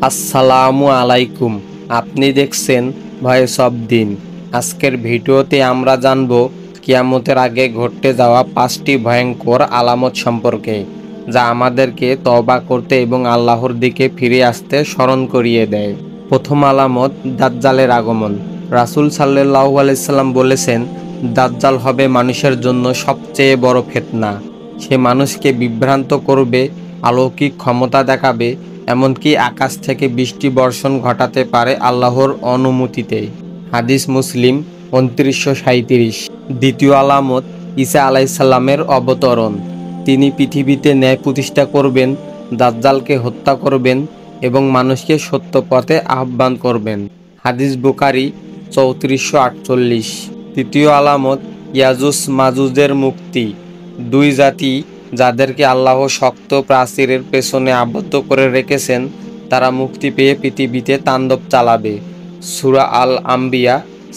আসসালামু আলাইকুম। আপনি দেখছেন ভয়েস অব দিন। আজকের ভিডিওতে আমরা জানব কিয়ামতের আগে ঘটতে যাওয়া 5টি ভয়ঙ্কর আলামত সম্পর্কে, যা আমাদেরকে তওবা করতে এবং আল্লাহর দিকে ফিরে আসতে স্মরণ করিয়ে দেয়। প্রথম আলামত, দাজ্জালের আগমন। রাসূল সাল্লাল্লাহু আলাইহি সাল্লাম বলেছেন, দাজ্জাল হবে মানুষের জন্য সবচেয়ে বড় ফিতনা। সে মানুষকে বিভ্রান্ত করবে, অলৌকিক ক্ষমতা দেখাবে, এমনকি আকাশ থেকে বৃষ্টি বর্ষণ ঘটাতে পারে আল্লাহর অনুমতিতে। হাদিস মুসলিম 2937। দ্বিতীয় আলামত, ঈসা আলাইসাল্লামের অবতরণ। তিনি পৃথিবীতে ন্যায় প্রতিষ্ঠা করবেন, দাজ্জালকে হত্যা করবেন এবং মানুষকে সত্য পথে আহ্বান করবেন। হাদিস বুখারী 3448। তৃতীয় আলামত, ইয়াজুজ মাজুজের মুক্তি। দুই জাতি যাদেরকে আল্লাহ শক্ত প্রাচীরের পেছনে আবদ্ধ করে রেখেছেন, তারা মুক্তি পেয়ে পৃথিবীতে তাণ্ডব চালাবে। সূরা আল আম্বিয়া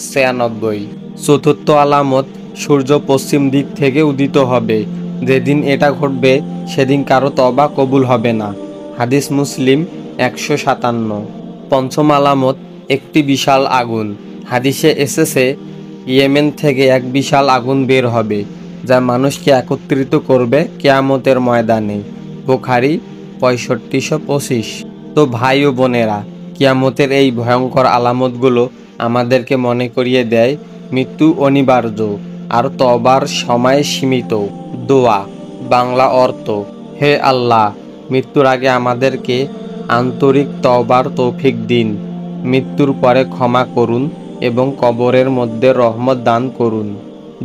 96। চতুর্থ আলামত, সূর্য পশ্চিম দিক থেকে উদিত হবে। যেদিন এটা ঘটবে সেদিন কারো তওবা কবুল হবে না। হাদিস মুসলিম 157। পঞ্চম আলামত, একটি বিশাল আগুন। হাদিসে এসেছে, ইয়েমেন থেকে এক বিশাল আগুন বের হবে, যা মানুষকে একত্রিত করবে কিয়ামতের ময়দানে। বুখারী 6525। তো ভাই ও বোনেরা, কিয়ামতের এই ভয়ঙ্কর আলামতগুলো আমাদেরকে মনে করিয়ে দেয় মৃত্যু অনিবার্য আর তওবার সময় সীমিত। দোয়া বাংলা অর্থ: হে আল্লাহ, মৃত্যুর আগে আমাদেরকে আন্তরিক তওবার তৌফিক দিন, মৃত্যুর পরে ক্ষমা করুন এবং কবরের মধ্যে রহমত দান করুন।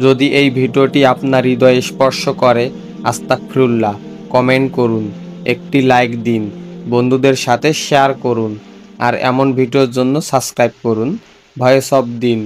যদি এই ভিডিওটি আপনার হৃদয়ে স্পর্শ করে, আস্তাগফিরুল্লাহ কমেন্ট করুন, একটি লাইক দিন, বন্ধুদের সাথে শেয়ার করুন আর এমন ভিডিওর জন্য সাবস্ক্রাইব করুন ভয়েস অব দিন।